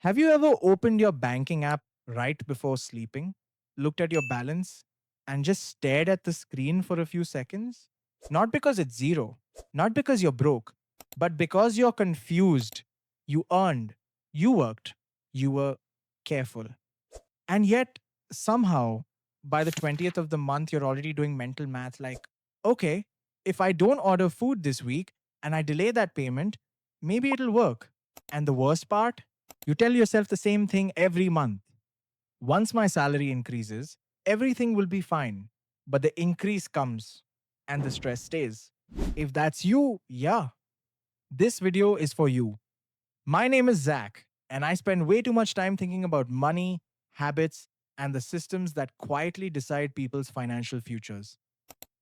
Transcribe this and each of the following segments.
Have you ever opened your banking app right before sleeping, looked at your balance, and just stared at the screen for a few seconds? Not because it's zero, not because you're broke, but because you're confused. You earned, you worked, you were careful. And yet, somehow, by the 20th of the month, you're already doing mental math like, okay, if I don't order food this week and I delay that payment, maybe it'll work. And the worst part, you tell yourself the same thing every month. Once my salary increases, everything will be fine. But the increase comes and the stress stays. If that's you, yeah, this video is for you. My name is Zach, and I spend way too much time thinking about money, habits, and the systems that quietly decide people's financial futures.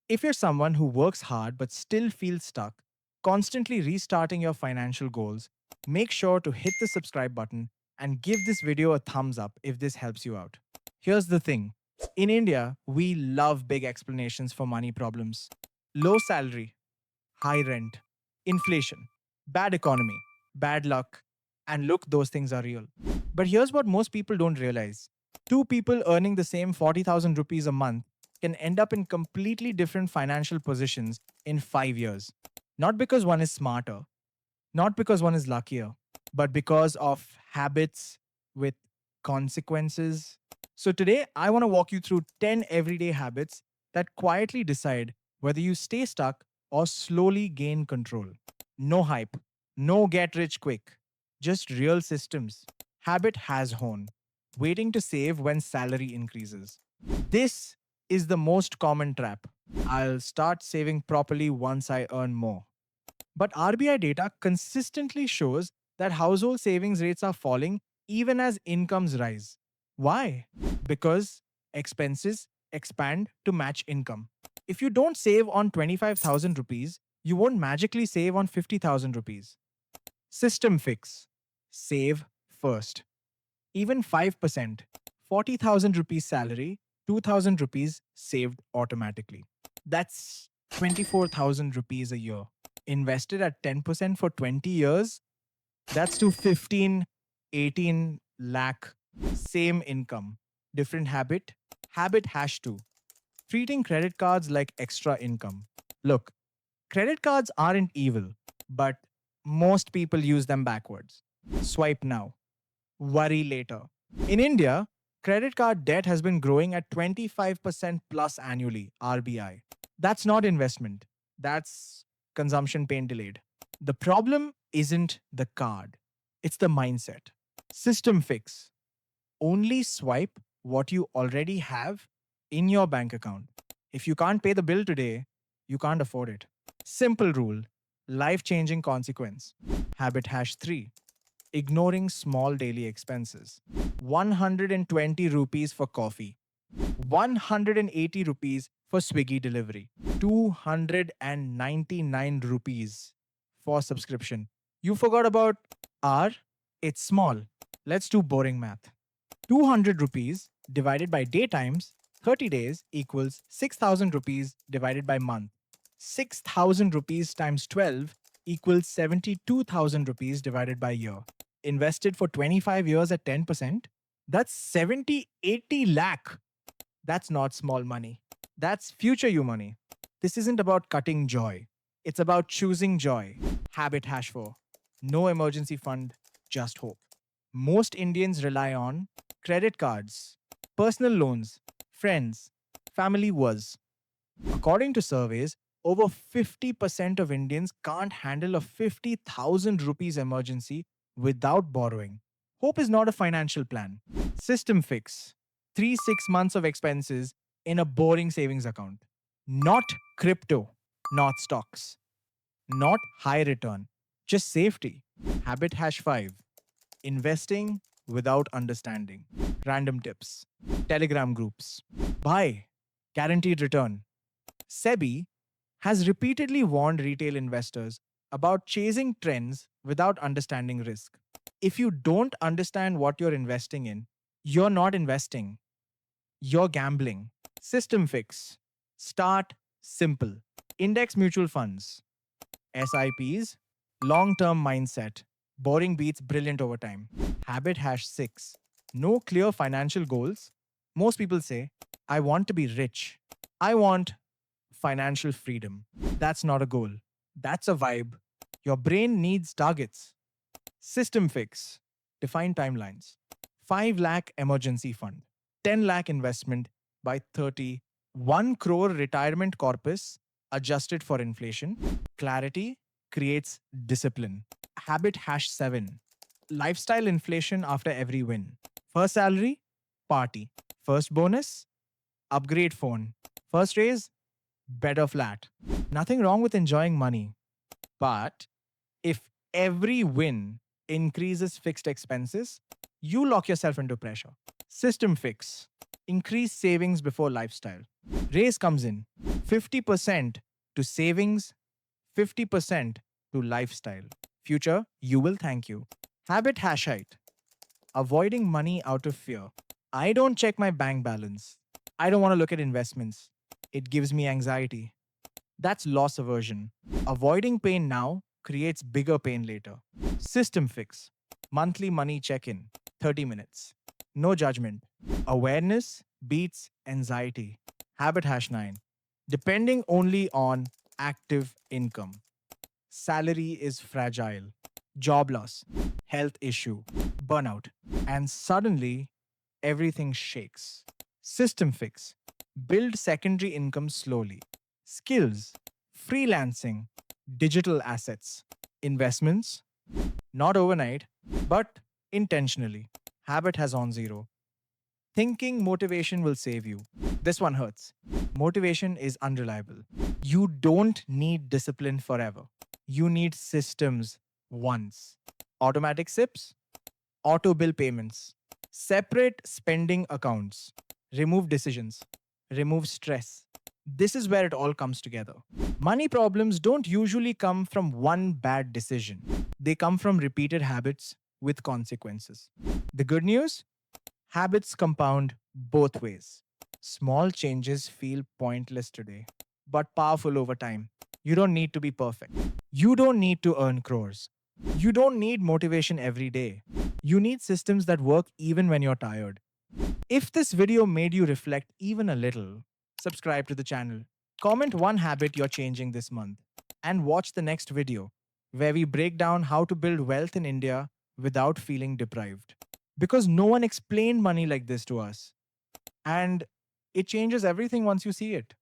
If you're someone who works hard but still feels stuck, constantly restarting your financial goals, make sure to hit the subscribe button and give this video a thumbs up if this helps you out. Here's the thing. In India, we love big explanations for money problems. Low salary, high rent, inflation, bad economy, bad luck, and look, those things are real. But here's what most people don't realize. Two people earning the same 40,000 rupees a month can end up in completely different financial positions in 5 years. Not because one is smarter, not because one is luckier, but because of habits with consequences. So today, I want to walk you through 10 everyday habits that quietly decide whether you stay stuck or slowly gain control. No hype, no get rich quick, just real systems. Habit has honed, waiting to save when salary increases. This is the most common trap. I'll start saving properly once I earn more. But RBI data consistently shows that household savings rates are falling even as incomes rise. Why? Because expenses expand to match income. If you don't save on 25,000 rupees, you won't magically save on 50,000 rupees. System fix. Save first. Even 5%, 40,000 rupees salary, 2,000 rupees saved automatically. That's 24,000 rupees a year. Invested at 10% for 20 years, that's to 15, 18 lakh. Same income. Different habit. Habit hash 2. Treating credit cards like extra income. Look, credit cards aren't evil, but most people use them backwards. Swipe now, worry later. In India, credit card debt has been growing at 25% plus annually, RBI. That's not investment, that's consumption pain delayed. The problem isn't the card, it's the mindset. System fix. Only swipe what you already have in your bank account. If you can't pay the bill today, you can't afford it. Simple rule, life changing consequence. Habit hash 3. Ignoring small daily expenses. 120 rupees for coffee, 180 rupees for Swiggy delivery, 299 rupees for subscription. You forgot about R? It's small. Let's do boring math. 200 rupees divided by day times 30 days equals 6,000 rupees divided by month. 6,000 rupees times 12 equals 72,000 rupees divided by year. Invested for 25 years at 10%, that's 70, 80 lakh. That's not small money. That's future you money. This isn't about cutting joy. It's about choosing joy. Habit hash 4. No emergency fund, just hope. Most Indians rely on credit cards, personal loans, friends, family was. According to surveys, over 50% of Indians can't handle a 50,000 rupees emergency without borrowing. Hope is not a financial plan. System fix. 3 6 months of expenses in a boring savings account. Not crypto, not stocks, not high return, just safety. Habit hash 5. Investing without understanding. Random tips. Telegram groups. Buy. Guaranteed return. SEBI has repeatedly warned retail investors about chasing trends without understanding risk. If you don't understand what you're investing in, you're not investing, you're gambling. System fix. Start simple. Index mutual funds, SIPs, long term mindset. Boring beats brilliant over time. Habit hash 6. No clear financial goals. Most people say, I want to be rich. I want financial freedom. That's not a goal. That's a vibe. Your brain needs targets. System fix. Define timelines. 5 lakh emergency fund. 10 lakh investment by 30. 1 crore retirement corpus adjusted for inflation. Clarity creates discipline. Habit hash 7. Lifestyle inflation after every win. First salary, party. First bonus, upgrade phone. First raise, better flat. Nothing wrong with enjoying money. But if every win increases fixed expenses, you lock yourself into pressure. System fix. Increase savings before lifestyle. Raise comes in 50% to savings, 50% to lifestyle. Future, you will thank you. Habit hash height. Avoiding money out of fear. I don't check my bank balance. I don't want to look at investments. It gives me anxiety. That's loss aversion. Avoiding pain now creates bigger pain later. System fix. Monthly money check in. 30 minutes. No judgment. Awareness beats anxiety. Habit hash 9. Depending only on active income. Salary is fragile. Job loss, health issue, burnout. And suddenly, everything shakes. System fix. Build secondary income slowly. Skills, freelancing, digital assets, investments, not overnight, but intentionally. Habit has on zero. Thinking motivation will save you. This one hurts. Motivation is unreliable. You don't need discipline forever. You need systems once. Automatic SIPs, auto bill payments, separate spending accounts, remove decisions, remove stress. This is where it all comes together. Money problems don't usually come from one bad decision, they come from repeated habits with consequences. The good news, habits compound both ways. Small changes feel pointless today, but powerful over time. You don't need to be perfect. You don't need to earn crores. You don't need motivation every day. You need systems that work even when you're tired. If this video made you reflect even a little, subscribe to the channel. Comment one habit you're changing this month. And watch the next video, where we break down how to build wealth in India without feeling deprived. Because no one explained money like this to us. And it changes everything once you see it.